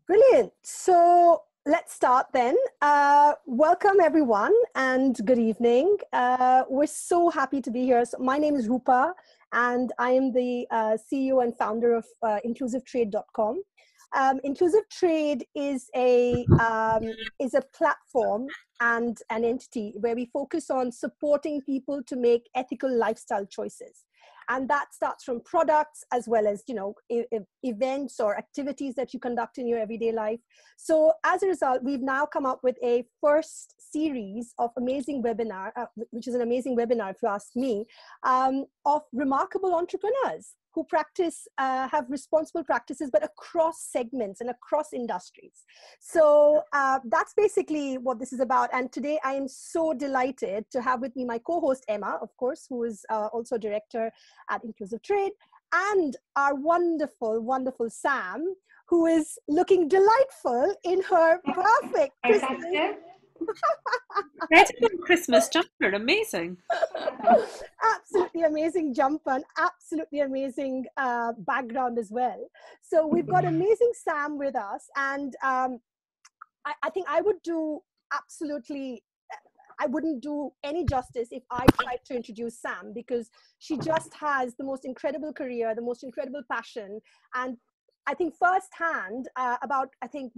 Brilliant. So let's start then. Welcome everyone and good evening. We're so happy to be here. So my name is Rupa and I am the CEO and founder of inclusivetrade.com. Inclusive Trade is a platform and an entity where we focus on supporting people to make ethical lifestyle choices. And that starts from products as well as, events or activities that you conduct in your everyday life. So as a result, we've now come up with a first series of amazing webinar, which is an amazing webinar, if you ask me, of remarkable entrepreneurs who have responsible practices, but across segments and across industries. So that's basically what this is about. And today I am so delighted to have with me my co-host, Emma, of course, who is also director at Inclusive Trade, and our wonderful, wonderful Sam, who is looking delightful in her perfect Christmas. Incredible Christmas jumper, amazing. Absolutely amazing jumper and absolutely amazing background as well. So we've got amazing Sam with us, and I think I wouldn't do any justice if I tried to introduce Sam, because she just has the most incredible career, the most incredible passion. And I think firsthand, about 1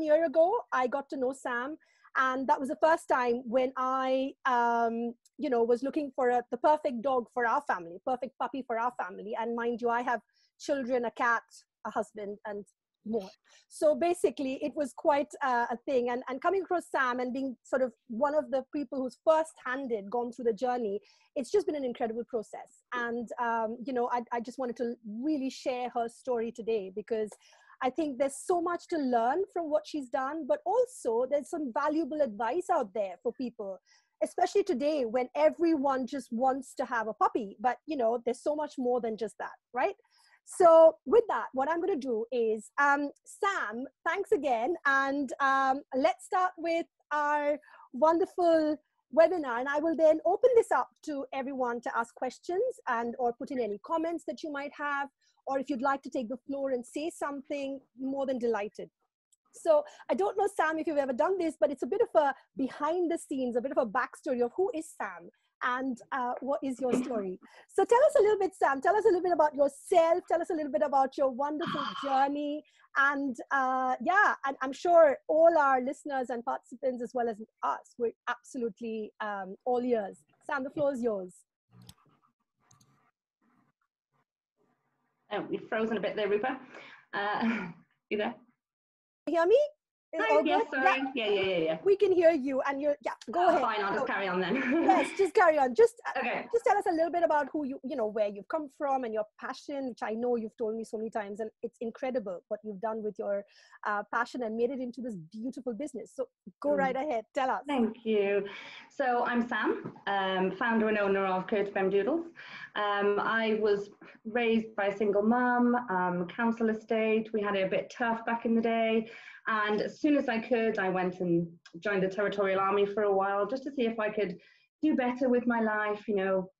year ago, I got to know Sam. And that was the first time when I, was looking for the perfect dog for our family, perfect puppy for our family. And mind you, I have children, a cat, a husband, and more. So basically, it was quite a thing. And coming across Sam and being sort of one of the people who's first-handed gone through the journey, it's just been an incredible process. And, I just wanted to really share her story today, because I think there's so much to learn from what she's done, but also there's some valuable advice out there for people, especially today when everyone just wants to have a puppy. But, there's so much more than just that, right? So with that, what I'm going to do is, Sam, thanks again. And let's start with our wonderful webinar. And I will then open this up to everyone to ask questions and or put in any comments that you might have. Or if you'd like to take the floor and say something, more than delighted. So I don't know, Sam, if you've ever done this, but it's a bit of a behind the scenes, a bit of a backstory of who is Sam and what is your story. So tell us a little bit, Sam, tell us a little bit about yourself, tell us a little bit about your wonderful journey. And and I'm sure all our listeners and participants, as well as us, we're absolutely all ears. Sam, the floor is yours. Oh, we've frozen a bit there, Rupa. You there? You hear me? Hi, yes, sorry. Yeah. We can hear you, and go ahead. Fine, I'll just carry on then. Yes, just carry on. Just tell us a little bit about who where you've come from and your passion, which I know you've told me so many times, and it's incredible what you've done with your passion and made it into this beautiful business. So go right ahead, tell us. Thank you. So I'm Sam, founder and owner of Curtabemdoodles. I was raised by a single mum, council estate. We had it a bit tough back in the day. And as soon as I could, I went and joined the Territorial Army for a while, just to see if I could do better with my life,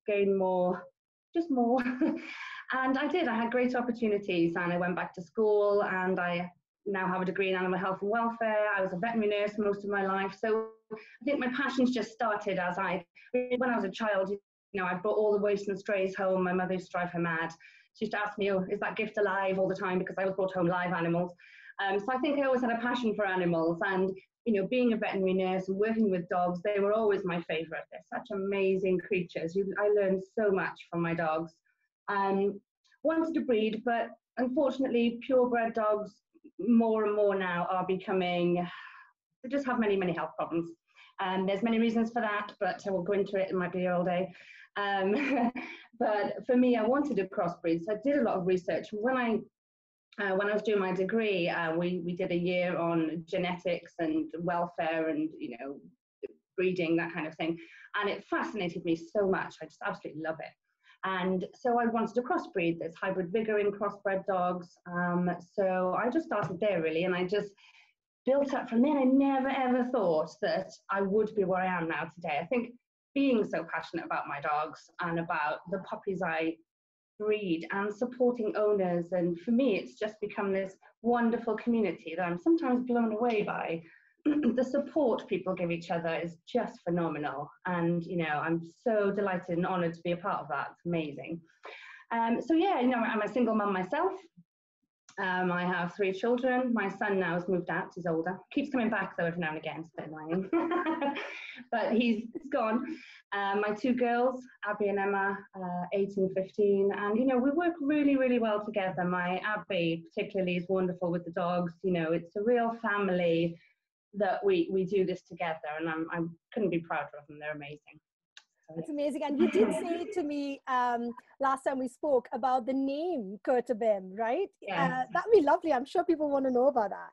gain more, just more. And I did. I had great opportunities, and I went back to school, and I now have a degree in animal health and welfare. I was a veterinary nurse most of my life. So I think my passions just started when I was a child. You know, I brought all the waste and strays home. My mother used to drive her mad. She used to ask me, oh, is that gift alive all the time? Because I was brought home live animals. So I think I always had a passion for animals. And, you know, being a veterinary nurse and working with dogs, they were always my favorite. They're such amazing creatures. I learned so much from my dogs. Wanted to breed, but unfortunately, purebred dogs more and more now are becoming, they just have many, many health problems. And there's many reasons for that, but I won't go into it. It might be all day. But for me, I wanted to crossbreed. So I did a lot of research. When I was doing my degree, we did a year on genetics and welfare and, you know, breeding, that kind of thing. And it fascinated me so much. I just absolutely love it. And so I wanted to crossbreed. There's hybrid vigor in crossbred dogs. So I just started there, really. And I just built up from there. I never, ever thought that I would be where I am now today. I think being so passionate about my dogs and about the puppies I breed and supporting owners, and for me it's just become this wonderful community that I'm sometimes blown away by. The support people give each other is just phenomenal, and you know, I'm so delighted and honoured to be a part of that. It's amazing. So yeah, you know, I'm a single mum myself. I have 3 children. My son now has moved out, he's older. Keeps coming back though every now and again, it's a bit annoying. But he's gone. My 2 girls, Abby and Emma, 8 and 15. And, you know, we work really, really well together. My Abby particularly is wonderful with the dogs. You know, it's a real family that we do this together. And I couldn't be prouder of them. They're amazing. That's amazing. And you did say to me last time we spoke about the name Curtabem, right? Yeah. That'd be lovely. I'm sure people want to know about that.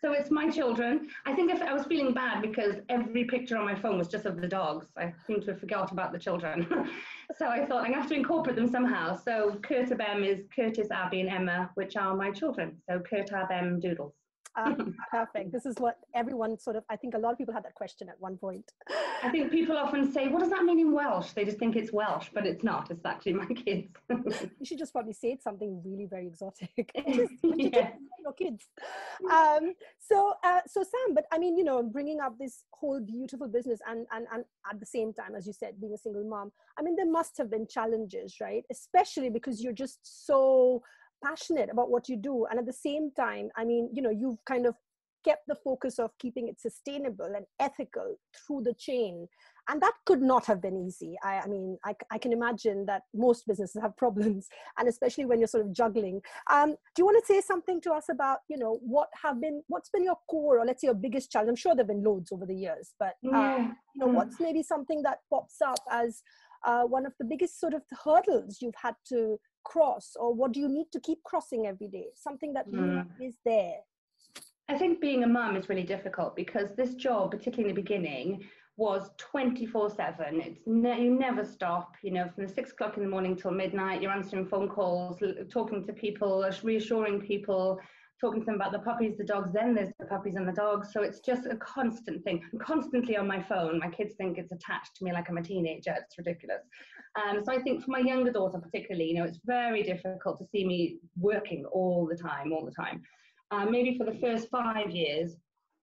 So it's my children. I think if I was feeling bad because every picture on my phone was just of the dogs. I seem to have forgot about the children. So I thought I'm going to have to incorporate them somehow. So Curtabem is Curtis, Abby and Emma, which are my children. So Curtabemdoodles. Perfect. This is what everyone sort of, I think a lot of people had that question at one point. I think people often say, what does that mean in Welsh? They just think it's Welsh, but it's not. It's actually my kids. You should just probably say it's something really very exotic. Yeah. Your kids. So Sam, but I mean, you know, bringing up this whole beautiful business and at the same time, as you said, being a single mom, I mean, there must have been challenges, right? Especially because you're just so passionate about what you do. And at the same time, I mean, you know, you've kind of kept the focus of keeping it sustainable and ethical through the chain. And that could not have been easy. I mean, I can imagine that most businesses have problems, and especially when you're sort of juggling. Do you want to say something to us about, you know, what's been your core, or let's say your biggest challenge? I'm sure there've been loads over the years, but you know, what's maybe something that pops up as one of the biggest sort of hurdles you've had to cross, or what do you need to keep crossing every day? Something that really is there. I think being a mum is really difficult because this job, particularly in the beginning, was 24/7. You never stop, you know, from the 6 o'clock in the morning till midnight. You're answering phone calls, talking to people, reassuring people, talking to them about the puppies, the dogs. Then there's the puppies and the dogs. So it's just a constant thing. I'm constantly on my phone. My kids think it's attached to me like I'm a teenager. It's ridiculous. So I think for my younger daughter particularly, you know, it's very difficult to see me working all the time. Maybe for the first 5 years,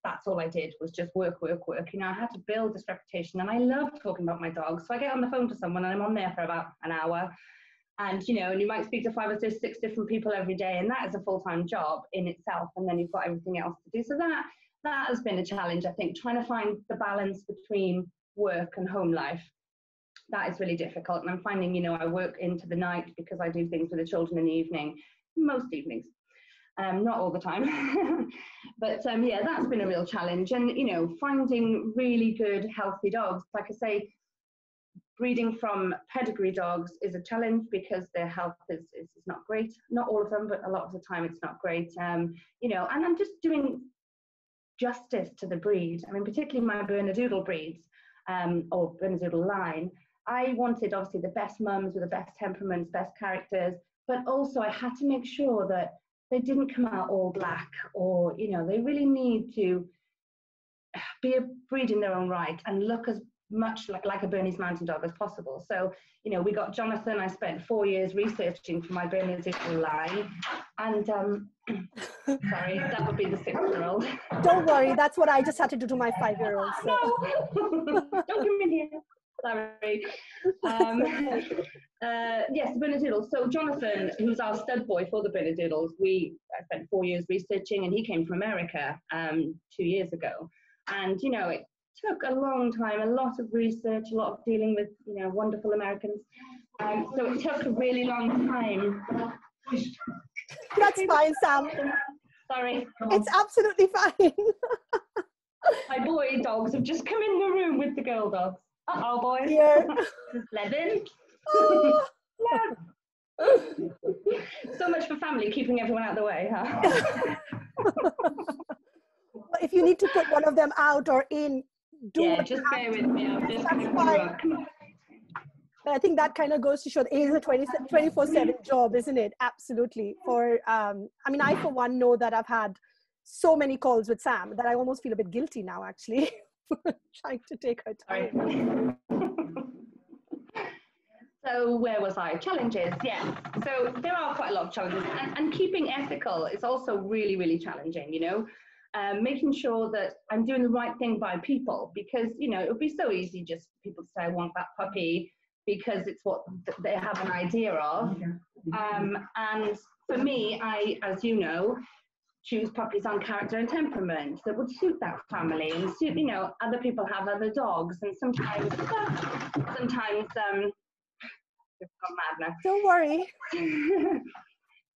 that's all I did was just work. You know, I had to build this reputation, and I love talking about my dogs. So I get on the phone to someone and I'm on there for about an hour. And, you know, and you might speak to 5 or 6 different people every day, and that is a full-time job in itself. And then you've got everything else to do. So that has been a challenge, I think, trying to find the balance between work and home life. That is really difficult. And I'm finding, you know, I work into the night because I do things with the children in the evening, most evenings. Not all the time, but yeah, that's been a real challenge. And, you know, finding really good, healthy dogs, like I say, breeding from pedigree dogs is a challenge because their health is not great. Not all of them, but a lot of the time it's not great. You know, and I'm just doing justice to the breed. I mean, particularly my Bernedoodle breeds, or Bernedoodle line. I wanted, obviously, the best mums with the best temperaments, best characters, but also I had to make sure that they didn't come out all black, or, you know, they really need to be a breed in their own right and look as much like a Bernese Mountain Dog as possible. So, you know, we got Jonathan. I spent 4 years researching for my Bernedoodle line, and Sorry, that would be the 6-year-old. Don't worry, that's what I just had to do to my 5-year-old. So. No, don't come in here. Sorry. Yes, the Bernedoodles. So Jonathan, who's our stud boy for the Bernedoodles, I spent 4 years researching, and he came from America 2 years ago. And, you know, it took a long time, a lot of research, a lot of dealing with, you know, wonderful Americans. So it took a really long time. That's fine, Sam. Sorry. It's absolutely fine. My boy dogs have just come in the room with the girl dogs. Uh-oh, boys. Here. Levin. Oh. So much for family, keeping everyone out of the way, huh? If you need to put one of them out or in, just bear with me. I'm just going to come on. But I think that kind of goes to show that it is a 24/7 job, isn't it? Absolutely. I mean, I for one know that I've had so many calls with Sam that I almost feel a bit guilty now, actually, trying to take her time. So where was I? Challenges, yeah. So there are quite a lot of challenges, and keeping ethical is also really, really challenging, you know. Making sure that I'm doing the right thing by people, because, you know, it would be so easy just people to say, I want that puppy because it's what they have an idea of. And for me, I, as you know, choose puppies on character and temperament that would suit that family and suit, you know, other people have other dogs, and sometimes it's gone mad now. Don't worry.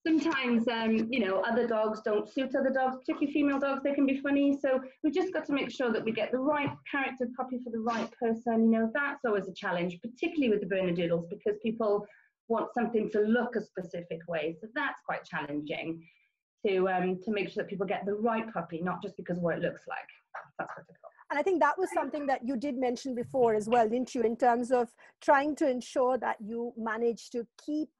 Sometimes, you know, other dogs don't suit other dogs, particularly female dogs. They can be funny. So we've just got to make sure that we get the right character puppy for the right person. You know, that's always a challenge, particularly with the Bernedoodles, because people want something to look a specific way. So that's quite challenging to make sure that people get the right puppy, not just because of what it looks like. That's critical. And I think that was something that you did mention before as well, didn't you, in terms of trying to ensure that you manage to keep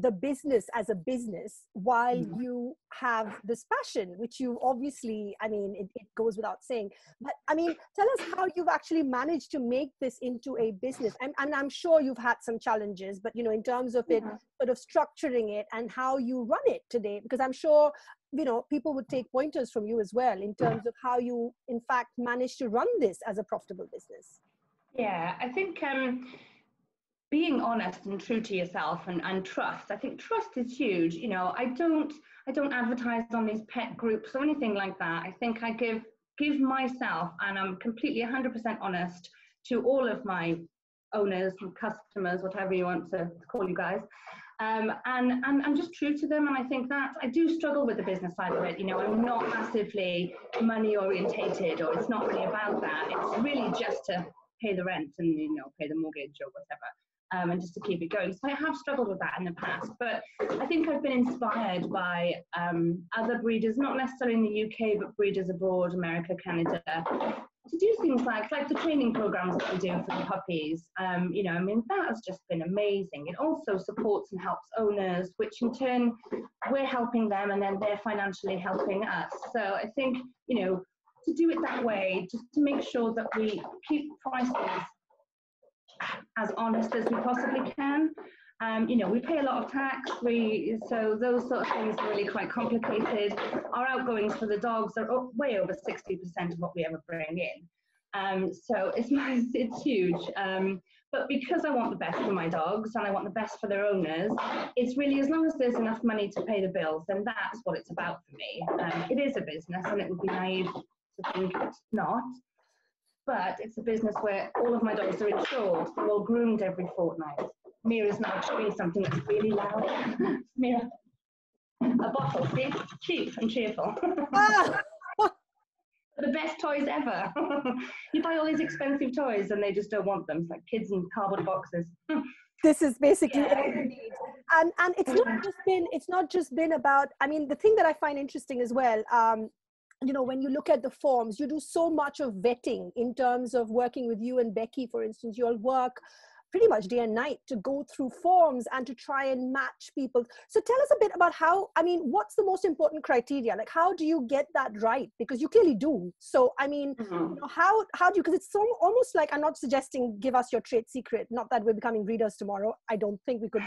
the business as a business while you have this passion, which you obviously, I mean, it goes without saying. But I mean, tell us how you've actually managed to make this into a business. And I'm sure you've had some challenges, but, you know, in terms of it, sort of structuring it and how you run it today, because I'm sure, you know, people would take pointers from you as well in terms of how you, in fact, manage to run this as a profitable business. Yeah, I think being honest and true to yourself and trust. I think trust is huge. You know, I don't advertise on these pet groups or anything like that. I think I give myself, and I'm completely 100% honest to all of my owners and customers, whatever you want to call you guys. And I'm just true to them. And I think that I do struggle with the business side of it. You know, I'm not massively money orientated, or it's not really about that. It's really just to pay the rent and, you know, pay the mortgage or whatever. And just to keep it going. So I have struggled with that in the past, but I think I've been inspired by other breeders, not necessarily in the UK, but breeders abroad, America, Canada, to do things like the training programs that we do for the puppies. You know, I mean, that has just been amazing. It also supports and helps owners, which in turn, we're helping them, and then they're financially helping us. So I think, you know, to do it that way, just to make sure that we keep prices as honest as we possibly can. You know, we pay a lot of tax, so those sort of things are really quite complicated. Our outgoings for the dogs are way over 60% of what we ever bring in. So it's huge. But because I want the best for my dogs and I want the best for their owners, it's really, as long as there's enough money to pay the bills, then that's what it's about for me. It is a business, and it would be naive to think it's not. But it's a business where all of my dogs are insured. They're all groomed every fortnight. Mira's now chewing something that's really loud. Mira, a bottle, see? Cheap and cheerful. The best toys ever. You buy all these expensive toys and they just don't want them. It's like kids in cardboard boxes. This is basically all you need. And it's not just been about, I mean, the thing that I find interesting as well, you know, when you look at the forms, you do so much of vetting in terms of working with you and Becky, for instance. You all work pretty much day and night to go through forms and to try and match people. So tell us a bit about how, I mean, what's the most important criteria? Like, how do you get that right? Because you clearly do. So, I mean, you know, how do you, because it's so almost like, I'm not suggesting give us your trade secret, not that we're becoming readers tomorrow. I don't think we could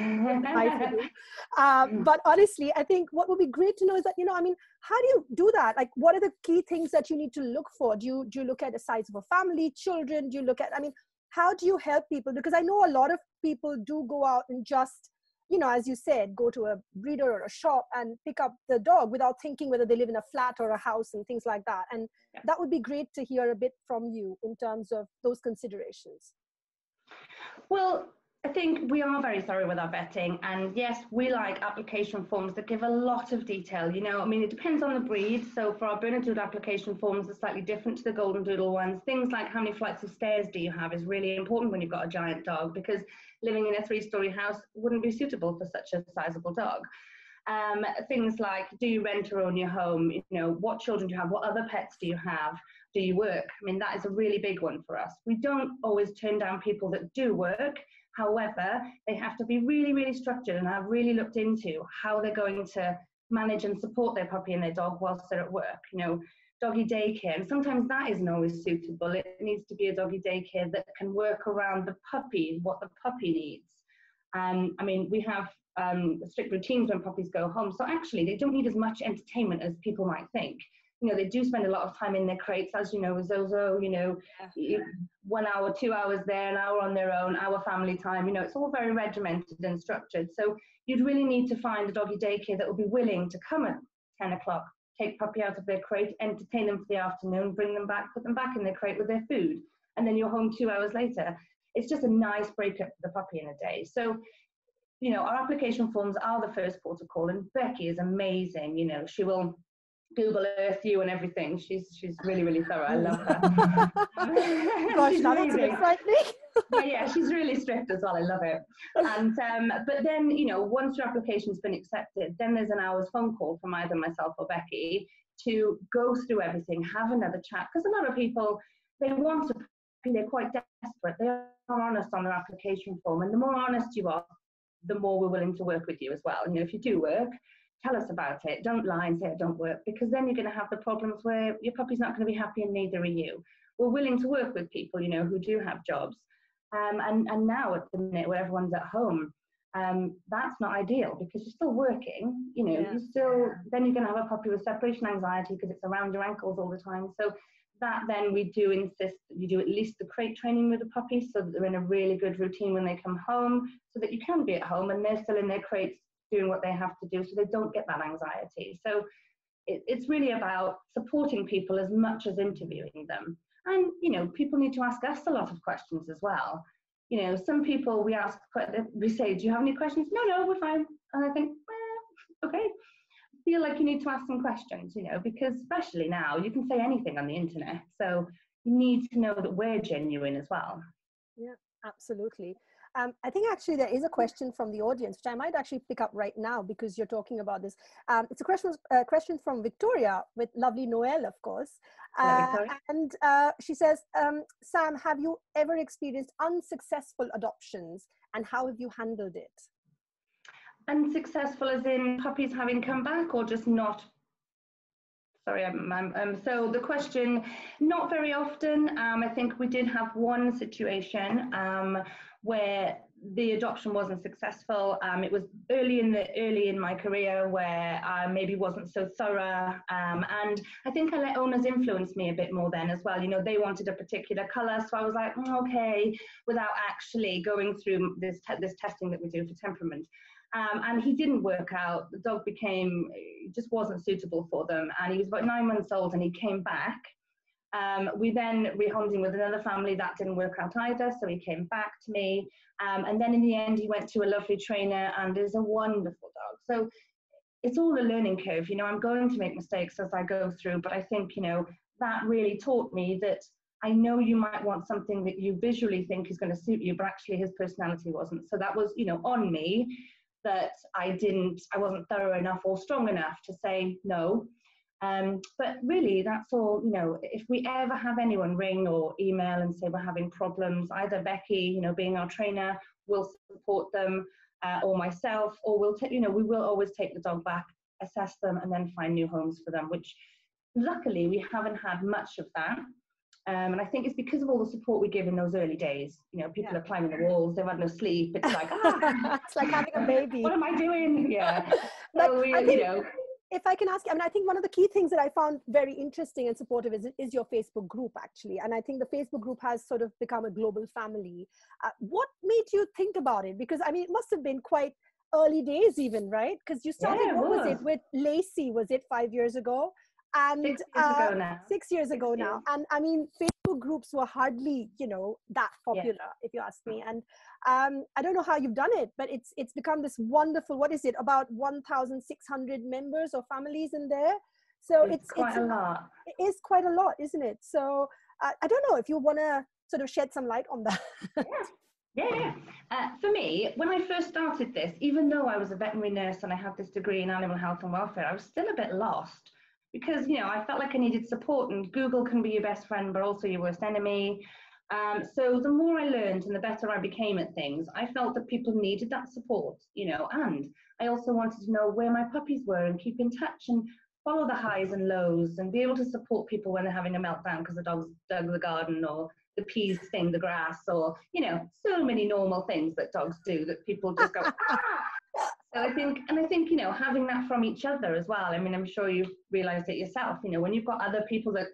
but honestly, I think what would be great to know is that, you know, I mean, how do you do that? Like, what are the key things that you need to look for? Do you look at the size of a family, children? Do you look at, I mean, how do you help people? Because I know a lot of people do go out and just, you know, as you said, go to a breeder or a shop and pick up the dog without thinking whether they live in a flat or a house and things like that. And that would be great to hear a bit from you in terms of those considerations. Well, I think we are very thorough with our vetting, and yes, we like application forms that give a lot of detail. You know, I mean, it depends on the breed. So for our Bernedoodle application forms, are slightly different to the Golden Doodle ones. Things like how many flights of stairs do you have is really important when you've got a giant dog, because living in a 3-story house wouldn't be suitable for such a sizable dog. Things like, do you rent or own your home? You know, what children do you have? What other pets do you have? Do you work? I mean, that is a really big one for us. We don't always turn down people that do work. However, they have to be really, really structured and have really looked into how they're going to manage and support their puppy and their dog whilst they're at work. You know, doggy daycare, and sometimes that isn't always suitable. It needs to be a doggy daycare that can work around the puppy, what the puppy needs. I mean, we have strict routines when puppies go home, so actually they don't need as much entertainment as people might think. You know, they do spend a lot of time in their crates, as you know, with Zozo, you know, 1 hour, 2 hours there, an hour on their own, hour family time, you know, it's all very regimented and structured. So you'd really need to find a doggy daycare that will be willing to come at 10 o'clock, take puppy out of their crate, entertain them for the afternoon, bring them back, put them back in their crate with their food, and then you're home 2 hours later. It's just a nice breakup for the puppy in a day. So, you know, our application forms are the first port of call, and Becky is amazing. You know, she will Google Earth you and everything. She's really, really thorough. I love her. Gosh, now that's a bit frightening. Yeah, she's really strict as well. I love it. And but then, you know, once your application's been accepted, then there's an hour's phone call from either myself or Becky to go through everything, have another chat. Because a lot of people, they want to, they're quite desperate. They are honest on their application form, and the more honest you are, the more we're willing to work with you as well. You know, if you do work, tell us about it. Don't lie and say it don't work, because then you're going to have the problems where your puppy's not going to be happy and neither are you. We're willing to work with people, you know, who do have jobs. And now at the minute where everyone's at home, that's not ideal, because you're still working, you know, you still, then you're going to have a puppy with separation anxiety because it's around your ankles all the time. So that then we do insist that you do at least the crate training with the puppy, so that they're in a really good routine when they come home, so that you can be at home and they're still in their crates doing what they have to do, so they don't get that anxiety. So it's really about supporting people as much as interviewing them. And, you know, people need to ask us a lot of questions as well. You know, some people we say, do you have any questions? No, we're fine. And I think, okay. Feel like you need to ask some questions, you know, because especially now you can say anything on the internet. So you need to know that we're genuine as well. Yeah, absolutely. I think actually there is a question from the audience, which I might actually pick up right now because you're talking about this. It's a question from Victoria, with lovely Noel, of course. And she says, Sam, have you ever experienced unsuccessful adoptions, and how have you handled it? Unsuccessful as in puppies having come back, or just not? Sorry, so the question, not very often. I think we did have one situation where the adoption wasn't successful. It was early in my career where I maybe wasn't so thorough, and I think I let owners influence me a bit more then as well. You know, they wanted a particular colour, so I was like, okay, without actually going through this testing that we do for temperament. And he didn't work out. The dog just wasn't suitable for them. And he was about 9 months old and he came back. We then rehomed him with another family. That didn't work out either. So he came back to me. And then in the end, he went to a lovely trainer and is a wonderful dog. So it's all a learning curve. You know, I'm going to make mistakes as I go through. But I think, you know, that really taught me that I know you might want something that you visually think is going to suit you, but actually his personality wasn't. So that was, you know, on me, that I wasn't thorough enough or strong enough to say no. But really, that's all, you know. If we ever have anyone ring or email and say we're having problems, either Becky, you know, being our trainer, will support them, or myself, or we'll take, you know, we will always take the dog back, assess them, and then find new homes for them, which luckily we haven't had much of that. And I think it's because of all the support we give in those early days. You know, people are climbing the walls, they've had no sleep. It's like, it's like having a baby. What am I doing? Yeah. But So we, I think, you know, if I can ask, I mean, I think one of the key things that I found very interesting and supportive is your Facebook group, actually. And I think the Facebook group has sort of become a global family. What made you think about it? Because, I mean, it must have been quite early days even, right? Because you started, what was it, with Lacey, was it 5 years ago? And 6 years ago now. 6 years ago now. And I mean, Facebook groups were hardly, you know, that popular, if you ask me. And I don't know how you've done it, but it's become this wonderful, what is it, about 1,600 members or families in there. So it's quite a lot. It is quite a lot, isn't it? So I don't know if you want to sort of shed some light on that. Yeah. For me, when I first started this, even though I was a veterinary nurse and I had this degree in animal health and welfare, I was still a bit lost. Because, you know, I felt like I needed support, and Google can be your best friend, but also your worst enemy. So the more I learned and the better I became at things, I felt that people needed that support, you know, and I also wanted to know where my puppies were and keep in touch and follow the highs and lows and be able to support people when they're having a meltdown because the dog's dug the garden or the peas sting the grass, or, you know, so many normal things that dogs do that people just go, ah! So I think, you know, having that from each other as well. I mean, I'm sure you've realized it yourself, you know, when you've got other people that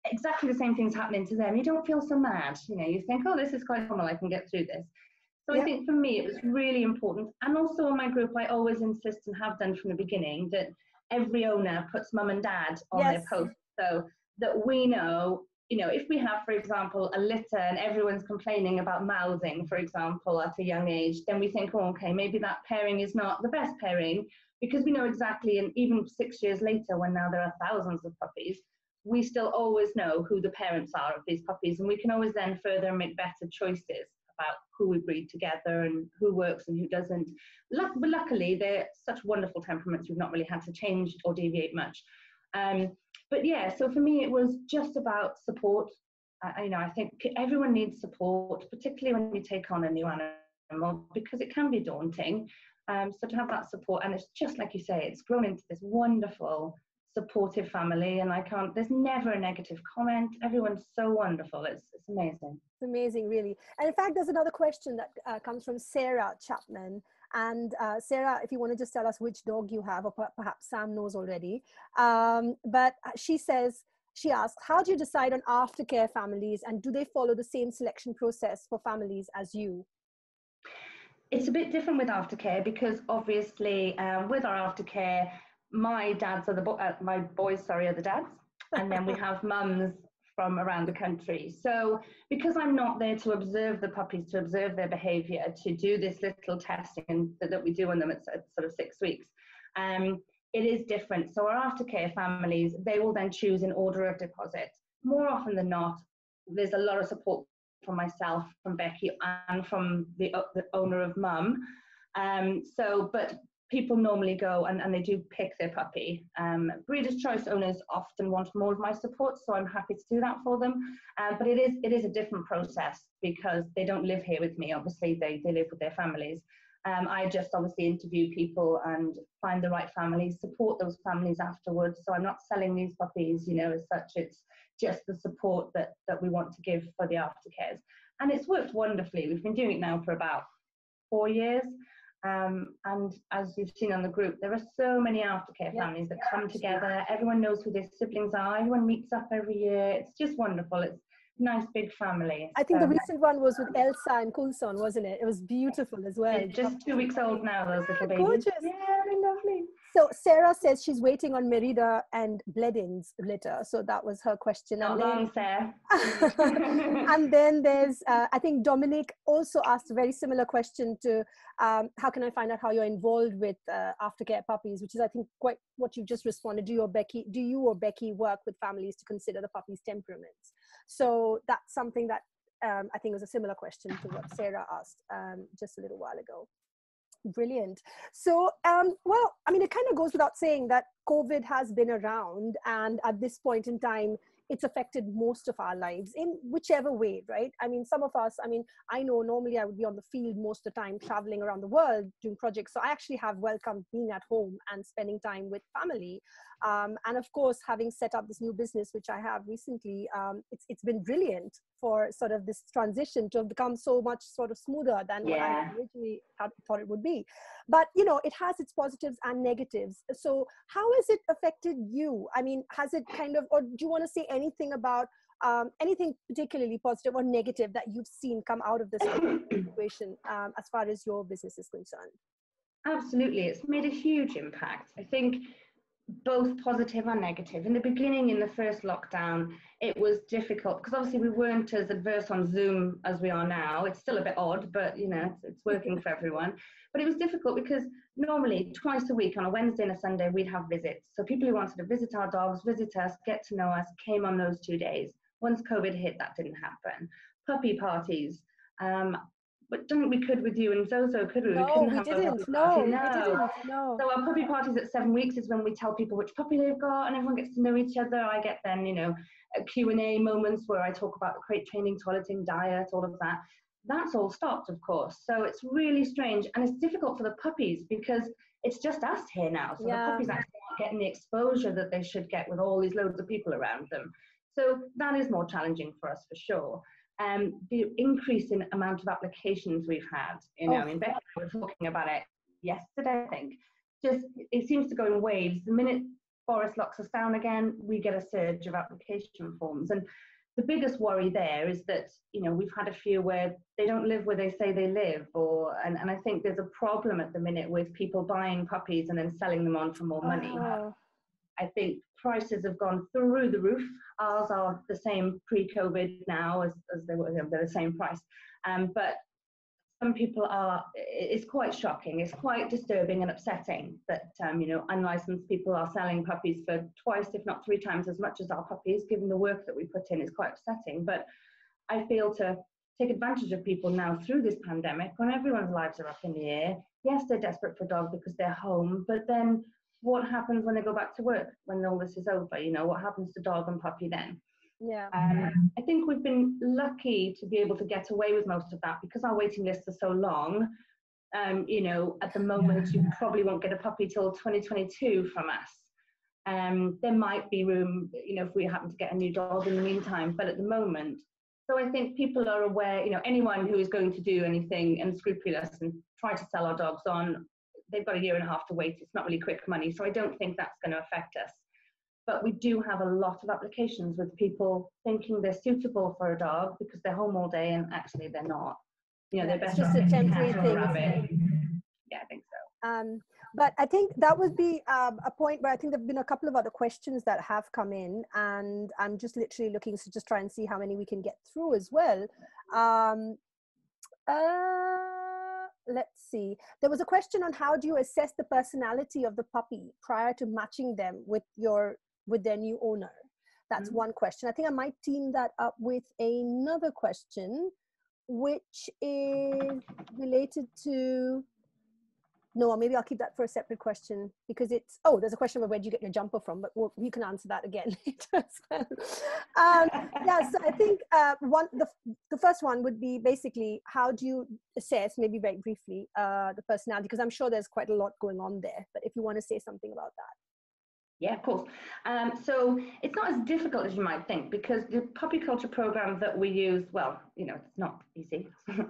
exactly the same thing's happening to them, you don't feel so mad. You know, you think, oh, this is quite normal, I can get through this. So I think for me, it was really important. And also in my group, I always insist and have done from the beginning that every owner puts mum and dad on their post, so that we know, you know, if we have, for example, a litter and everyone's complaining about mouthing, for example, at a young age, then we think, oh, okay, maybe that pairing is not the best pairing, because we know exactly, and even 6 years later, when now there are thousands of puppies, we still always know who the parents are of these puppies, and we can always then further make better choices about who we breed together and who works and who doesn't. But luckily, they're such wonderful temperaments, we've not really had to change or deviate much. But yeah, so for me, it was just about support. You know, I think everyone needs support, particularly when you take on a new animal, because it can be daunting. So to have that support, and it's just like you say, it's grown into this wonderful, supportive family, and there's never a negative comment. Everyone's so wonderful. It's amazing. It's amazing, really. And in fact, there's another question that comes from Sarah Chapman. And Sarah, if you want to just tell us which dog you have, or perhaps Sam knows already. But she asks, how do you decide on aftercare families, and do they follow the same selection process for families as you? It's a bit different with aftercare, because obviously with our aftercare, my dads are my boys are the dads, and then we have mums from around the country. So because I'm not there to observe the puppies, to observe their behavior, to do this little testing that we do on them at sort of 6 weeks, it is different. So our aftercare families, they will then choose in order of deposit. More often than not, there's a lot of support from myself, from Becky, and from the owner of Mum. But people normally go and they do pick their puppy. Breeders' choice owners often want more of my support, so I'm happy to do that for them. But it is a different process, because they don't live here with me. Obviously, they live with their families. I just obviously interview people and find the right families, support those families afterwards. So I'm not selling these puppies, you know, as such. It's just the support that we want to give for the aftercares. And it's worked wonderfully. We've been doing it now for about 4 years. And as you've seen on the group, there are so many aftercare families that come together. Everyone knows who their siblings are. Everyone meets up every year. It's just wonderful. It's a nice big family. I think the recent one was with Elsa and Coulson, wasn't it? It was beautiful as well. They're just 2 weeks old now, those little babies. Gorgeous. Yeah, they're lovely. So Sarah says she's waiting on Merida and Bleding's litter. So that was her question. Not long, Sarah. And then there's, I think Dominic also asked a very similar question to how can I find out how you're involved with aftercare puppies, which is, I think, quite what you've just responded. Do you or Becky work with families to consider the puppy's temperaments? So that's something that I think was a similar question to what Sarah asked just a little while ago. Brilliant. So, well, I mean, it kind of goes without saying that COVID has been around, and at this point in time, it's affected most of our lives in whichever way, right? I mean, some of us, I mean, I know normally I would be on the field most of the time, traveling around the world, doing projects. So I actually have welcomed being at home and spending time with family. And of course, having set up this new business, which I have recently, it's been brilliant for sort of this transition to have become so much sort of smoother than what I originally thought it would be. But, you know, it has its positives and negatives. So how has it affected you? I mean, has it kind of, or do you want to say anything about anything particularly positive or negative that you've seen come out of this situation as far as your business is concerned? Absolutely. It's made a huge impact. I think both positive and negative. In the beginning, in the first lockdown, it was difficult because obviously we weren't as adverse on Zoom as we are now. It's still a bit odd, but you know, it's working for everyone. But it was difficult because normally twice a week on a Wednesday and a Sunday, we'd have visits. So people who wanted to visit our dogs, visit us, get to know us, came on those 2 days. Once COVID hit, that didn't happen. Puppy parties. But don't we could with you and Zozo, could we? No, we didn't. No, we didn't. No. So our puppy parties at 7 weeks is when we tell people which puppy they've got, and everyone gets to know each other. I get then, you know, Q&A moments where I talk about the crate training, toileting, diet, all of that. That's all stopped, of course. So it's really strange, and it's difficult for the puppies because it's just us here now. So the puppies actually aren't getting the exposure that they should get with all these loads of people around them. So that is more challenging for us for sure. The increase in amount of applications we've had, you know, in Becky we were talking about it yesterday, I think, just it seems to go in waves. The minute Boris locks us down again, we get a surge of application forms. And the biggest worry there is that, you know, we've had a few where they don't live where they say they live, and I think there's a problem at the minute with people buying puppies and then selling them on for more money. I think prices have gone through the roof. Ours are the same pre-COVID now as they were, they're the same price. But some people are, it's quite shocking. It's quite disturbing and upsetting that, you know, unlicensed people are selling puppies for twice, if not 3 times as much as our puppies, given the work that we put in. It's quite upsetting. But I feel to take advantage of people now through this pandemic, when everyone's lives are up in the air. Yes, they're desperate for a dog because they're home, but then what happens when they go back to work, when all this is over? You know, what happens to dog and puppy then? Yeah. I think we've been lucky to be able to get away with most of that because our waiting lists are so long. You know, at the moment, you probably won't get a puppy till 2022 from us. There might be room, you know, if we happen to get a new dog in the meantime, but at the moment. So I think people are aware, you know, anyone who is going to do anything unscrupulous and try to sell our dogs on, they've got 1.5 years to wait. It's not really quick money. So I don't think that's going to affect us. But we do have a lot of applications with people thinking they're suitable for a dog because they're home all day and actually they're not. You know, they're It's better just a temporary thing. Yeah, I think so. But I think that would be a point where I think there have been a couple of other questions that have come in, and I'm just literally looking to just try and see how many we can get through as well. Let's see. There was a question on how do you assess the personality of the puppy prior to matching them with their new owner. That's one question. I think I might team that up with another question, which is related to, no, or maybe I'll keep that for a separate question because it's, there's a question of where do you get your jumper from, but we can answer that again later as well. So I think the first one would be basically how do you assess, maybe very briefly, the personality, because I'm sure there's quite a lot going on there, but if you want to say something about that. Yeah, of course. So it's not as difficult as you might think because the puppy culture program that we use, well, you know, it's not easy.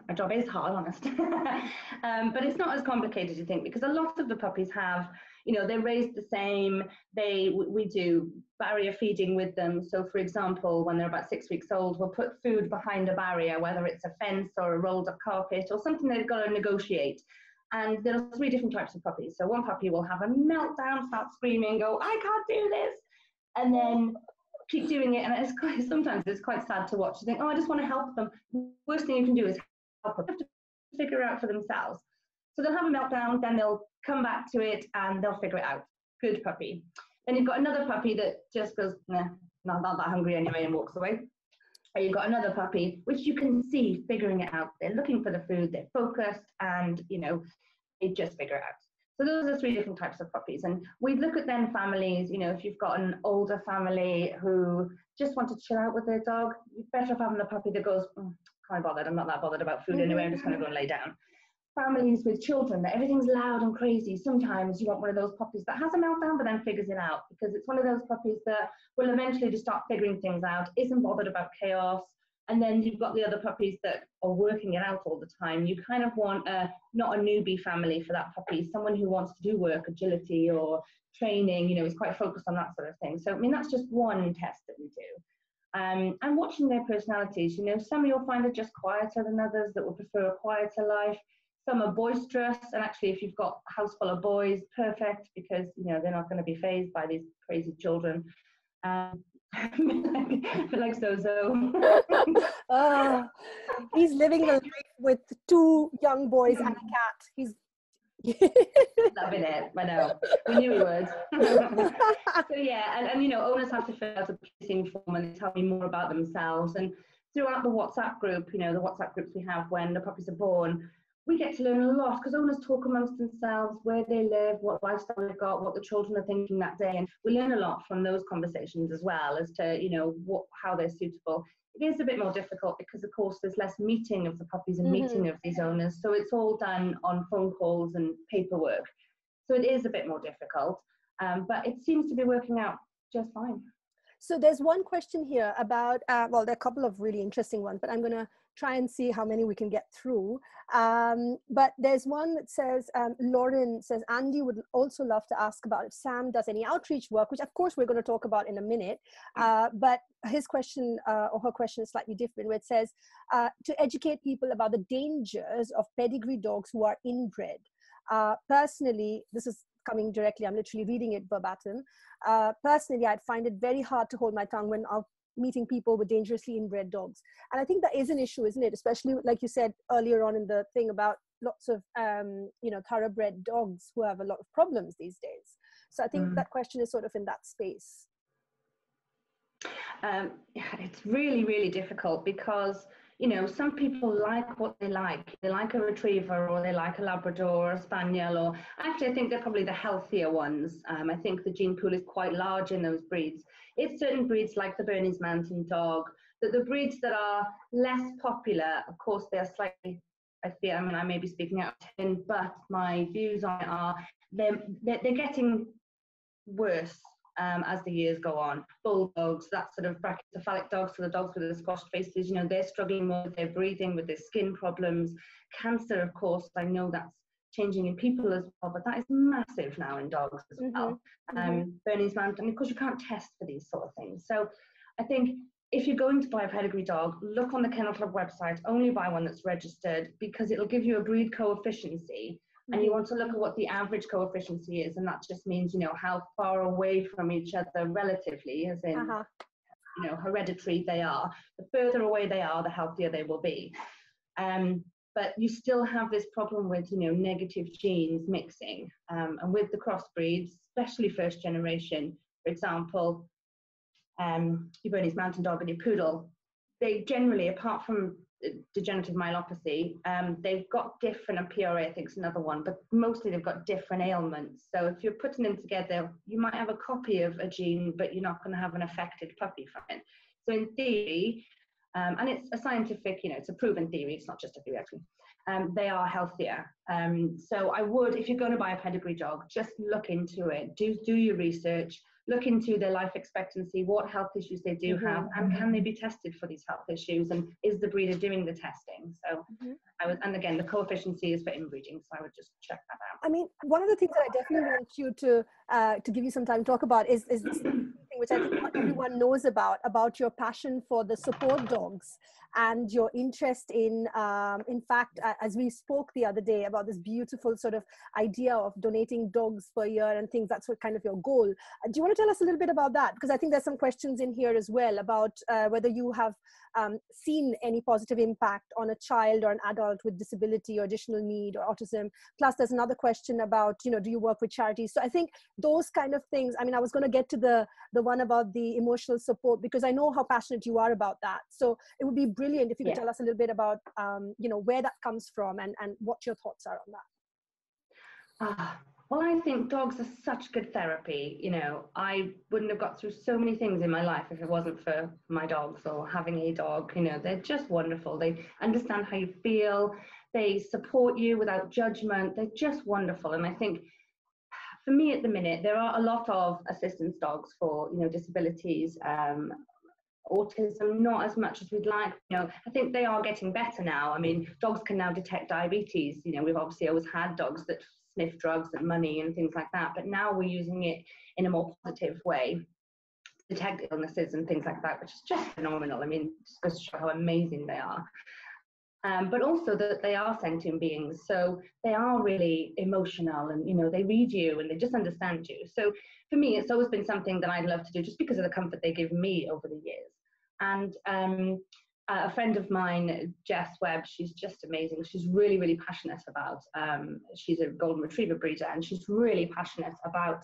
Our job is hard, honest. But it's not as complicated as you think because a lot of the puppies have, you know, they're raised the same. We do barrier feeding with them. So for example, when they're about 6 weeks old, we'll put food behind a barrier, whether it's a fence or a rolled up carpet or something they've got to negotiate. And there are 3 different types of puppies. So one puppy will have a meltdown, start screaming, go, I can't do this. And then keep doing it. And sometimes it's quite sad to watch. You think, I just want to help them. The worst thing you can do is help them. They have to figure it out for themselves. So they'll have a meltdown, then they'll come back to it and they'll figure it out. Good puppy. Then you've got another puppy that just goes, nah, not that hungry anyway, and walks away. And you've got another puppy, which you can see figuring it out. They're looking for the food, they're focused, and, you know, they just figure it out. So those are 3 different types of puppies. And we look at then families, you know, if you've got an older family who just want to chill out with their dog, you're better off having a puppy that goes, can't be bothered, I'm not that bothered about food anyway, I'm just going to go and lay down. Families with children, that everything's loud and crazy, sometimes you want one of those puppies that has a meltdown but then figures it out, because it's one of those puppies that will eventually just start figuring things out, isn't bothered about chaos. And then you've got the other puppies that are working it out all the time. You kind of want not a newbie family for that puppy, someone who wants to do work, agility or training, you know, is quite focused on that sort of thing. So, I mean, that's just one test that we do. And watching their personalities, you know, some you'll find are just quieter than others, that will prefer a quieter life. Some are boisterous, and actually if you've got a house full of boys, perfect, because, you know, they're not going to be fazed by these crazy children. Like Zozo. Oh, he's living a life with 2 young boys and a cat. He's loving it. I know. We knew he would. So yeah, and you know, owners have to fill out a placing form and they tell me more about themselves. And throughout the WhatsApp group, you know, the WhatsApp groups we have when the puppies are born, we get to learn a lot, because owners talk amongst themselves, where they live, what lifestyle they've got, what the children are thinking that day, and we learn a lot from those conversations as well as to, you know, how they're suitable. It is a bit more difficult because, of course, there's less meeting of the puppies and meeting of these owners, so it's all done on phone calls and paperwork. So it is a bit more difficult, but it seems to be working out just fine. So there's one question here about, well, there are a couple of really interesting ones, but I'm going to try and see how many we can get through. But there's one that says, Lauren says, Andy would also love to ask about if Sam does any outreach work, which of course we're going to talk about in a minute. But his question or her question is slightly different, where it says, to educate people about the dangers of pedigree dogs who are inbred. Personally, this is coming directly, I'm literally reading it verbatim. Personally, I'd find it very hard to hold my tongue when out meeting people with dangerously inbred dogs. And I think that is an issue, isn't it? Especially like you said earlier on in the thing about lots of, you know, thoroughbred dogs who have a lot of problems these days. So I think that question is sort of in that space. It's really, really difficult because, you know, some people like what they like. They like a retriever, or they like a Labrador or a Spaniel, or actually I think they're probably the healthier ones. I think the gene pool is quite large in those breeds. It's certain breeds like the Bernese Mountain Dog, that the breeds that are less popular, of course, they're slightly, I feel, I mean, I may be speaking out of turn, but my views on it are they're getting worse as the years go on. Bulldogs, that sort of bracket cephalic dogs, so the dogs with the squashed faces, you know, they're struggling more with their breathing, with their skin problems. Cancer, of course, I know that's changing in people as well, but that is massive now in dogs as well. Bernese Mountain, of course, you can't test for these sort of things. So I think if you're going to buy a pedigree dog, look on the Kennel Club website, only buy one that's registered, because it'll give you a breed coefficiency. And you want to look at what the average coefficiency is, and that just means, you know, how far away from each other relatively, as in, you know, hereditary they are. The further away they are, the healthier they will be. But you still have this problem with, you know, negative genes mixing. And with the crossbreeds, especially first generation, for example, your Bernese Mountain Dog and your Poodle, they generally, apart from degenerative myelopathy, they've got different, and PRA I think is another one, but mostly they've got different ailments. So if you're putting them together, you might have a copy of a gene, but you're not going to have an affected puppy from it. So in theory, and it's a scientific, you know, it's a proven theory, it's not just a theory actually, they are healthier. So I would, if you're going to buy a pedigree dog, just look into it, do your research, look into their life expectancy, what health issues they do have, and can they be tested for these health issues, and is the breeder doing the testing? So I would, and again, the coefficiency is for inbreeding, so I would just check that out. I mean, one of the things that I definitely want you to give you some time to talk about is this thing which I think not everyone knows about your passion for the support dogs and your interest in fact, as we spoke the other day about this beautiful sort of idea of donating dogs per year and things, that's what kind of your goal. Do you want to tell us a little bit about that? Because I think there's some questions in here as well about whether you have seen any positive impact on a child or an adult with disability or additional need or autism. Plus there's another question about, you know, do you work with charities? So I think those kind of things, I mean, I was going to get to the one about the emotional support, because I know how passionate you are about that. So it would be brilliant if you could tell us a little bit about, you know, where that comes from and what your thoughts are on that. Well, I think dogs are such good therapy. You know, I wouldn't have got through so many things in my life if it wasn't for my dogs or having a dog. You know, they're just wonderful. They understand how you feel. They support you without judgment. They're just wonderful. And I think for me at the minute, there are a lot of assistance dogs for, you know, disabilities, autism, not as much as we'd like. You know, I think they are getting better now. I mean, dogs can now detect diabetes. You know, we've obviously always had dogs that sniff drugs and money and things like that, but now we're using it in a more positive way to detect illnesses and things like that, which is just phenomenal. I mean, just goes to show how amazing they are. But also that they are sentient beings, so they are really emotional, and you know, they read you and they just understand you. So for me, it's always been something that I'd love to do, just because of the comfort they give me over the years. And a friend of mine, Jess Webb, she's just amazing. She's really, really passionate about, she's a golden retriever breeder, and she's really passionate about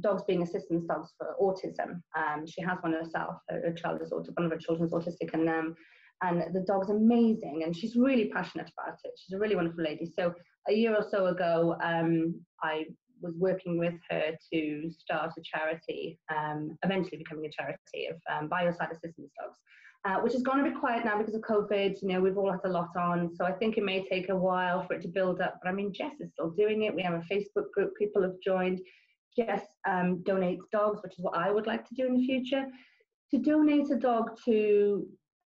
dogs being assistance dogs for autism. She has one herself. Her child is one of her children is autistic, and the dog's amazing, and she's really passionate about it. She's a really wonderful lady. So a year or so ago, I was working with her to start a charity, eventually becoming a charity of bioside assistance dogs, which has gone a bit quiet now because of COVID. You know, we've all had a lot on, so I think it may take a while for it to build up. But I mean, Jess is still doing it. We have a Facebook group people have joined. Jess donates dogs, which is what I would like to do in the future. To donate a dog to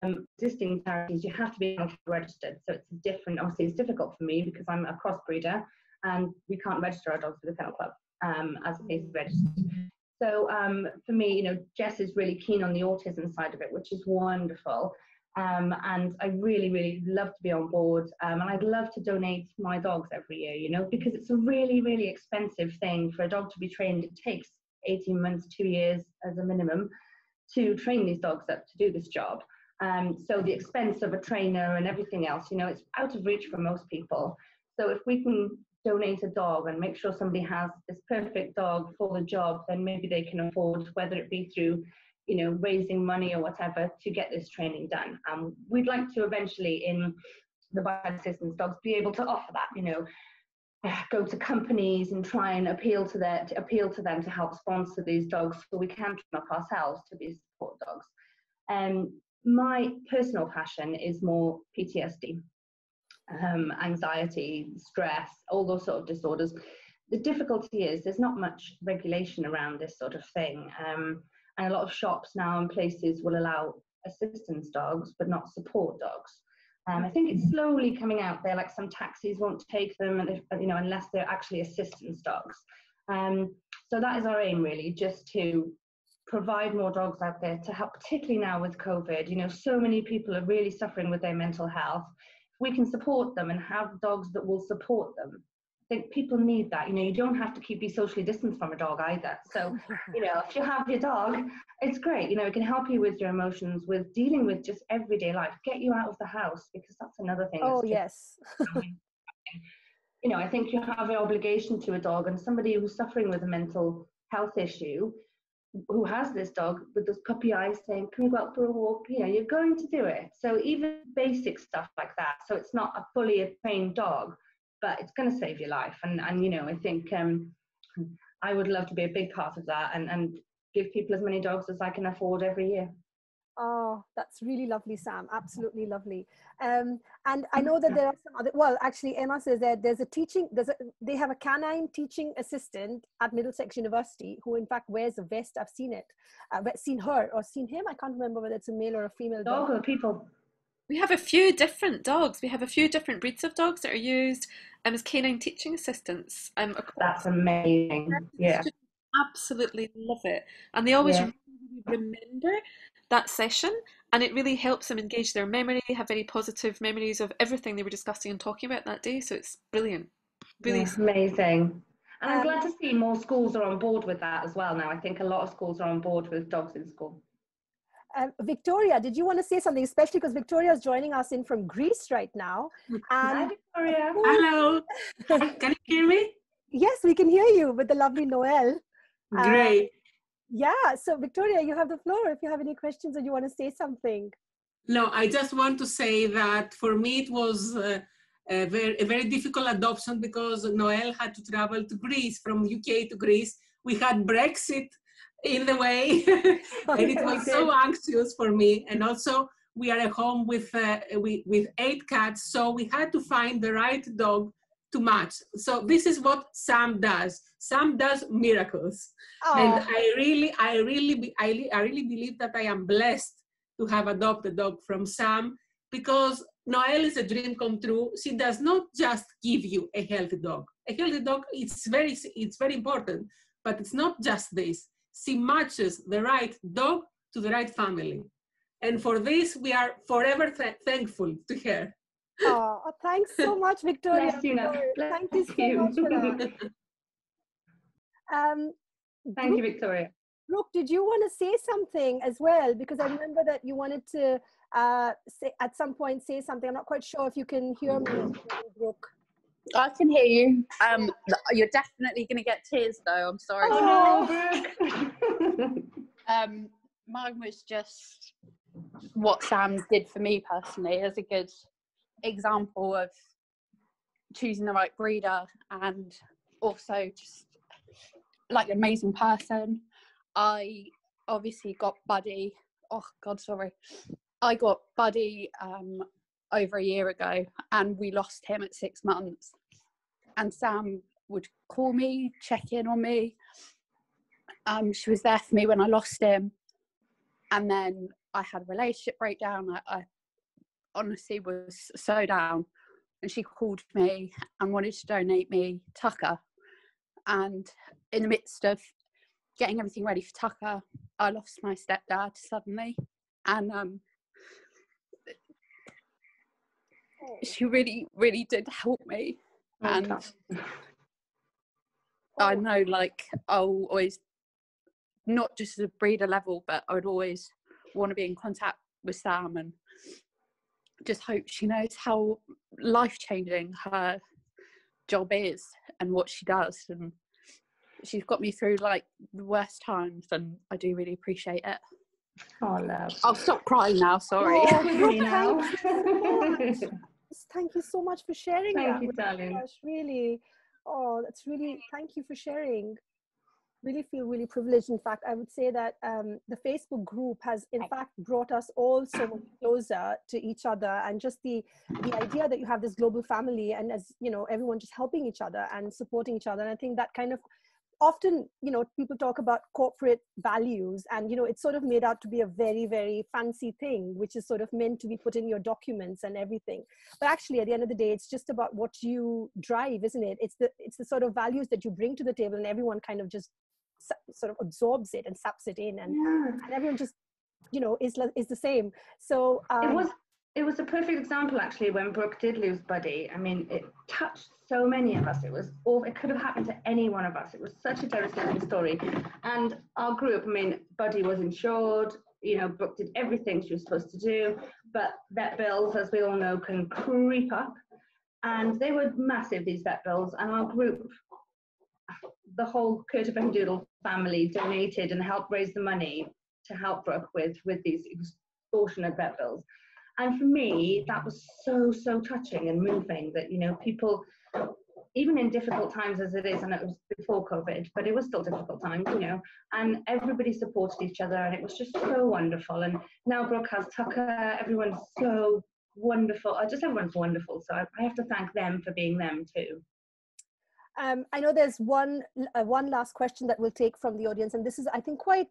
existing charities, you have to be registered. So it's different. Obviously, it's difficult for me because I'm a crossbreeder and we can't register our dogs with the kennel club as a case registered. So for me, you know, Jess is really keen on the autism side of it, which is wonderful. And I really, really love to be on board. And I'd love to donate my dogs every year, you know, because it's a really, really expensive thing for a dog to be trained. It takes 18 months, 2 years as a minimum to train these dogs up to do this job. So the expense of a trainer and everything else, you know, it's out of reach for most people. So if we can donate a dog and make sure somebody has this perfect dog for the job, then maybe they can afford, whether it be through, you know, raising money or whatever, to get this training done. We'd like to eventually, in the bioassistance dogs, be able to offer that, you know, go to companies and try and appeal to them to help sponsor these dogs, so we can train up ourselves to be support dogs. My personal passion is more PTSD, anxiety, stress, all those sort of disorders. The difficulty is there's not much regulation around this sort of thing, and a lot of shops now and places will allow assistance dogs but not support dogs. I think it's slowly coming out there, like some taxis won't take them, and you know, unless they're actually assistance dogs. So that is our aim, really, just to provide more dogs out there to help, particularly now with COVID. You know, so many people are really suffering with their mental health. If we can support them and have dogs that will support them, I think people need that. You know, you don't have to be socially distanced from a dog either. So, you know, if you have your dog, it's great. You know, it can help you with your emotions, with dealing with just everyday life, get you out of the house, because that's another thing. Oh, yes. You know, I think you have an obligation to a dog, and somebody who's suffering with a mental health issue, who has this dog with those puppy eyes saying, can we go out for a walk? You know, you're going to do it. So even basic stuff like that. So it's not a fully trained dog, but it's going to save your life. And you know, I think I would love to be a big part of that and give people as many dogs as I can afford every year. Oh, that's really lovely, Sam. Absolutely lovely. And I know that there are some other, well, actually, Emma says that they have a canine teaching assistant at Middlesex University who, in fact, wears a vest. I've seen it. I've seen her or seen him. I can't remember whether it's a male or a female dog. Or people. We have a few different dogs. We have a few different breeds of dogs that are used as canine teaching assistants. That's amazing. Yeah. Absolutely love it. And they always really remember that session, and it really helps them engage their memory, have very positive memories of everything they were discussing and talking about that day. So it's brilliant. Really amazing. And I'm glad to see more schools are on board with that as well now. I think a lot of schools are on board with dogs in school. Victoria, did you want to say something, especially because Victoria is joining us in from Greece right now? Hi, Victoria. Hello. Can you hear me? Yes, we can hear you with the lovely Noel. Great. Yeah, so Victoria, you have the floor if you have any questions or you want to say something. No, I just want to say that for me it was a very difficult adoption because Noel had to travel to Greece, from UK to Greece. We had Brexit in the way, and it was so anxious for me. And also, we are at home with 8 cats, so we had to find the right dog to match. So this is what Sam does. Sam does miracles. And I really believe that I am blessed to have adopted a dog from Sam, because Noelle is a dream come true. She does not just give you a healthy dog. A healthy dog, it's very important, but it's not just this. She matches the right dog to the right family. And for this, we are forever thankful to her. Oh, thanks so much, Victoria. Bless you, Thank you so much for that. Thank you, Victoria. Brooke, did you want to say something as well? Because I remember that you wanted to say, at some point, say something. I'm not quite sure if you can hear me, Brooke. I can hear you. You're definitely going to get tears, though. I'm sorry. Oh, no, Brooke. Mine was just what Sam did for me personally as a good example of choosing the right breeder, and also just like an amazing person. I obviously got Buddy. Oh God, sorry. I got Buddy over a year ago, and we lost him at 6 months. And Sam would call me, check in on me. She was there for me when I lost him. And then I had a relationship breakdown. I honestly was so down. And she called me and wanted to donate me Tucker. And in the midst of getting everything ready for Tucker, I lost my stepdad suddenly. And she really, really did help me. And I know, like, I'll always, not just at a breeder level, but I would always want to be in contact with Sam, and just hope she knows how life-changing her job is and what she does. And she's got me through, like, the worst times, and I do really appreciate it. Oh, love. I'll stop crying now, sorry. Thank you so much for sharing that. Thank you, darling. Gosh, really. Oh, that's really, thank you for sharing. Really feel really privileged. In fact, I would say that the Facebook group has in fact brought us all so much closer to each other, and just the idea that you have this global family, and as you know, everyone just helping each other and supporting each other. And I think that kind of, often, you know, people talk about corporate values, and, you know, it's sort of made out to be a very, very fancy thing, which is sort of meant to be put in your documents and everything. But actually, at the end of the day, it's just about what you drive, isn't it? It's the sort of values that you bring to the table, and everyone kind of just sort of absorbs it and saps it in, and everyone just, you know, is the same. So it was a perfect example, actually, when Brooke did lose Buddy. I mean, it touched so many of us. It was all, it could have happened to any one of us. It was such a devastating story. And our group, I mean, Buddy was insured, you know, Brooke did everything she was supposed to do, but vet bills, as we all know, can creep up. And they were massive, these vet bills. And our group, the whole Curtabemdoodle family, donated and helped raise the money to help Brooke with these extortionate vet bills. And for me, that was so, so touching and moving that, you know, people, even in difficult times as it is, and it was before COVID, but it was still difficult times, you know, and everybody supported each other, and it was just so wonderful. And now Brooke has Tucker, everyone's so wonderful. Just everyone's wonderful. So I have to thank them for being them too. I know there's one last question that we'll take from the audience, and this is, I think, quite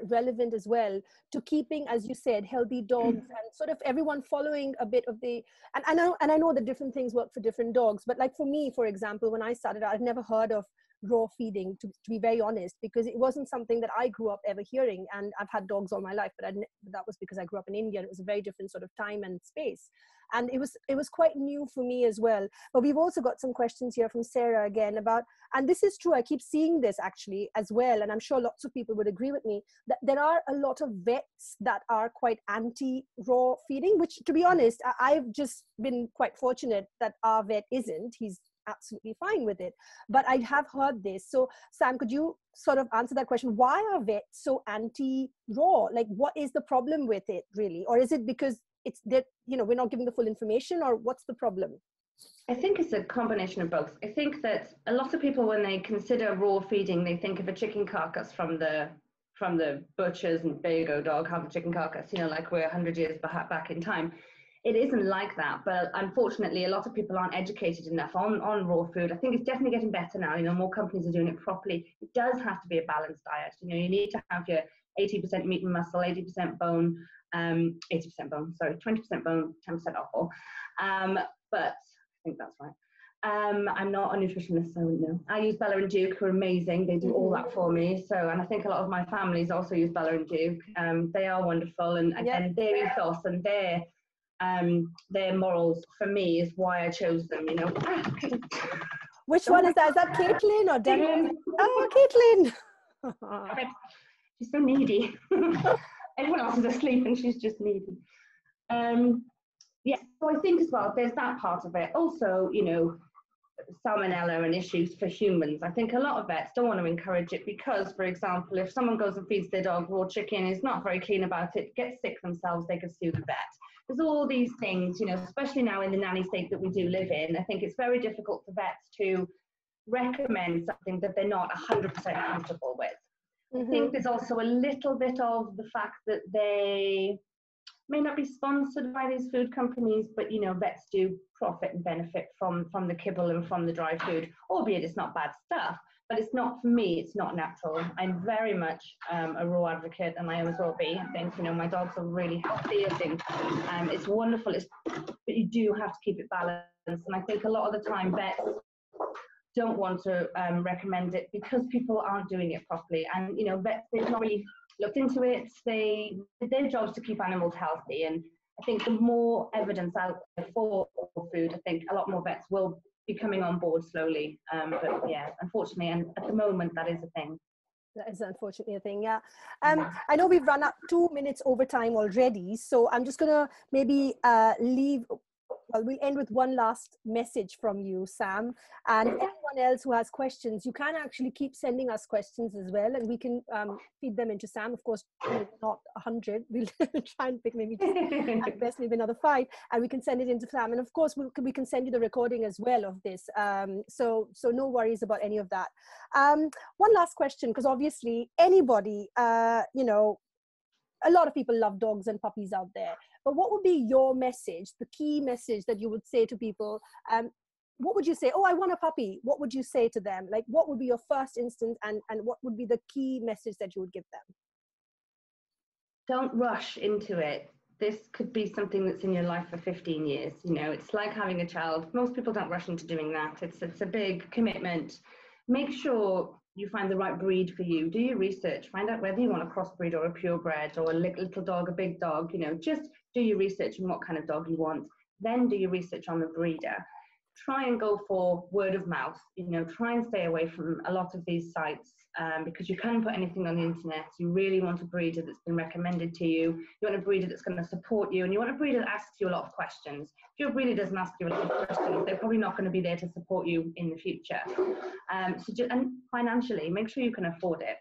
relevant as well to keeping, as you said, healthy dogs and sort of everyone following a bit of the, and I know that different things work for different dogs, but like for me, for example, when I started, I'd never heard of raw feeding, to be very honest, because it wasn't something that I grew up ever hearing. And I've had dogs all my life, but that was because I grew up in India, and it was a very different sort of time and space. And it was quite new for me as well. But we've also got some questions here from Sarah again about, and this is true, I keep seeing this actually as well, and I'm sure lots of people would agree with me, that there are a lot of vets that are quite anti-raw feeding, which, to be honest, I've just been quite fortunate that our vet isn't. He's absolutely fine with it. But I have heard this. So Sam, could you sort of answer that question? Why are vets so anti-raw? Like, what is the problem with it really? Or is it because it's that, you know, we're not giving the full information, or what's the problem? I think it's a combination of both. I think that a lot of people, when they consider raw feeding, they think of a chicken carcass from the butchers, and there you go, dog, have a chicken carcass, you know, like we're 100 years back in time. It isn't like that, but unfortunately, a lot of people aren't educated enough on raw food. I think it's definitely getting better now. You know, more companies are doing it properly. It does have to be a balanced diet. You know, you need to have your 80% meat and muscle, 80% bone, 80% bone, sorry, 20% bone, 10% offal. But I think that's right. I'm not a nutritionist, so no. I use Bella and Duke, who are amazing. They do all that for me. So, and I think a lot of my families also use Bella and Duke. They are wonderful, and again, their ethos and their morals for me is why I chose them. You know. Which one is that? Is that Caitlin or Devin? Oh, Caitlin. She's so needy. Everyone else is asleep, and she's just needy. Yeah, so I think as well, there's that part of it. Also, you know, salmonella and issues for humans. I think a lot of vets don't want to encourage it because, for example, if someone goes and feeds their dog raw chicken, is not very keen about it, gets sick themselves, they could sue the vet. There's all these things, you know, especially now in the nanny state that we do live in. I think it's very difficult for vets to recommend something that they're not 100% comfortable with. I think there's also a little bit of the fact that they may not be sponsored by these food companies, but, you know, vets do profit and benefit from the kibble and from the dry food, albeit it's not bad stuff, but it's not, for me, it's not natural. I'm very much a raw advocate, and I always will be. I think, you know, my dogs are really healthy. I think it's wonderful, but you do have to keep it balanced. And I think a lot of the time vets don't want to recommend it because people aren't doing it properly. And, you know, vets, they've not really looked into it. Their job is to keep animals healthy. And I think the more evidence out there for food, I think a lot more vets will be coming on board slowly. But yeah, unfortunately, and at the moment, that is a thing. That is unfortunately a thing, yeah. I know we've run up 2 minutes over time already, so I'm just going to maybe we'll end with one last message from you, Sam. And anyone else who has questions, you can actually keep sending us questions as well, and we can feed them into Sam. Of course, not 100. We'll try and pick maybe at best maybe another 5, and we can send it into Sam. And of course, we can send you the recording as well of this. So no worries about any of that. One last question, because obviously anybody, you know, a lot of people love dogs and puppies out there. But what would be your message, the key message that you would say to people? What would you say? Oh, I want a puppy. What would you say to them? Like, what would be your first instinct, and what would be the key message that you would give them? Don't rush into it. This could be something that's in your life for 15 years. You know, it's like having a child. Most people don't rush into doing that. It's a big commitment. Make sure you find the right breed for you. Do your research. Find out whether you want a crossbreed or a purebred or a little dog, a big dog. You know, just do your research on what kind of dog you want. Then do your research on the breeder. Try and go for word of mouth. You know, try and stay away from a lot of these sites because you can't put anything on the internet. You really want a breeder that's been recommended to you. You want a breeder that's going to support you, and you want a breeder that asks you a lot of questions. If your breeder doesn't ask you a lot of questions, they're probably not going to be there to support you in the future. And financially, make sure you can afford it.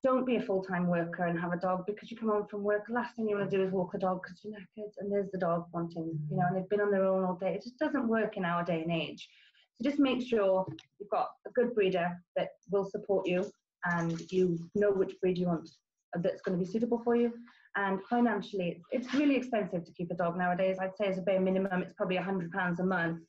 Don't be a full-time worker and have a dog because you come home from work. The last thing you want to do is walk the dog because you're knackered, and there's the dog wanting, you know, and they've been on their own all day. It just doesn't work in our day and age. So just make sure you've got a good breeder that will support you, and you know which breed you want that's going to be suitable for you. And financially, it's really expensive to keep a dog nowadays. I'd say as a bare minimum, it's probably £100 a month.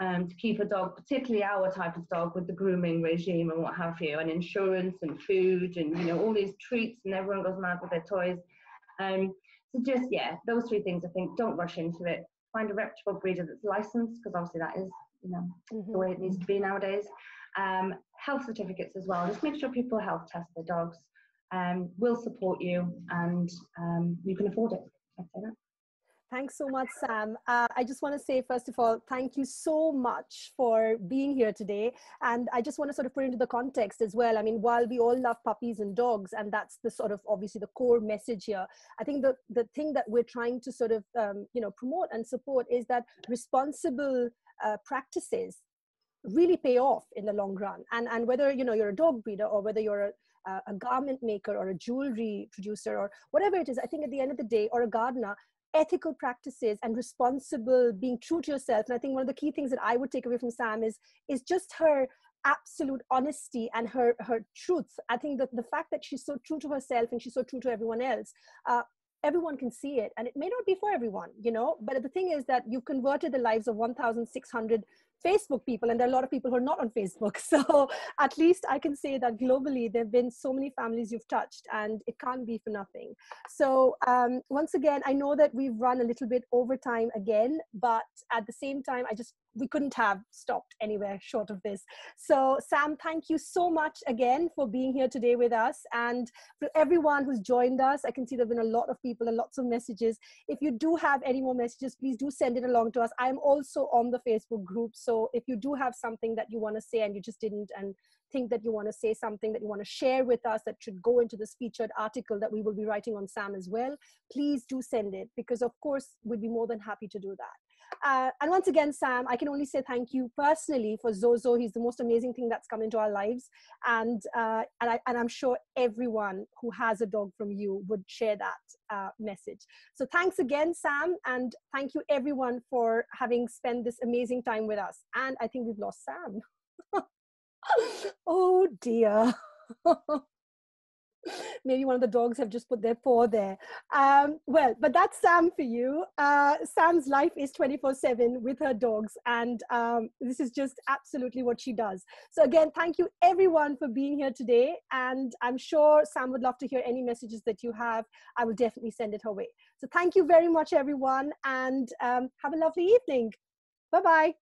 To keep a dog, particularly our type of dog, with the grooming regime and what have you, and insurance and food and, you know, all these treats, and everyone goes mad with their toys. So just, yeah, those 3 things. I think don't rush into it. Find a reputable breeder that's licensed, because obviously that is, you know, the way it needs to be nowadays. Health certificates as well. Just make sure people health test their dogs. Will support you, and you can afford it. I'd say that. Thanks so much, Sam. I just want to say, first of all, thank you so much for being here today. And I just want to sort of put into the context as well. I mean, while we all love puppies and dogs, and that's the sort of obviously the core message here, I think the thing that we're trying to sort of, you know, promote and support is that responsible practices really pay off in the long run. And whether, you know, you're a dog breeder or whether you're a garment maker or a jewelry producer or whatever it is, I think at the end of the day, or a gardener, ethical practices and responsible, being true to yourself. And I think one of the key things that I would take away from Sam is just her absolute honesty and her truth. I think that the fact that she's so true to herself and she's so true to everyone else, everyone can see it, and it may not be for everyone, you know, but the thing is that you've converted the lives of 1,600 Facebook people, and there are a lot of people who are not on Facebook. So at least I can say that globally there have been so many families you've touched, and it can't be for nothing. So once again, I know that we've run a little bit over time again, but at the same time, we couldn't have stopped anywhere short of this. So Sam, thank you so much again for being here today with us. And for everyone who's joined us, I can see there've been a lot of people and lots of messages. If you do have any more messages, please do send it along to us. I'm also on the Facebook group. So if you do have something that you want to say and you just didn't, and think that you want to say something that you want to share with us that should go into this featured article that we will be writing on Sam as well, please do send it, because of course we'd be more than happy to do that. And once again, Sam, I can only say thank you personally for Zozo. He's the most amazing thing that's come into our lives. And I'm sure everyone who has a dog from you would share that message. So thanks again, Sam. And thank you everyone for having spent this amazing time with us. And I think we've lost Sam. Oh dear. Maybe one of the dogs have just put their paw there. Well, but that's Sam for you. Sam's life is 24/7 with her dogs, and this is just absolutely what she does. So again, thank you everyone for being here today, and I'm sure Sam would love to hear any messages that you have. I will definitely send it her way. So thank you very much, everyone, and have a lovely evening. Bye-bye.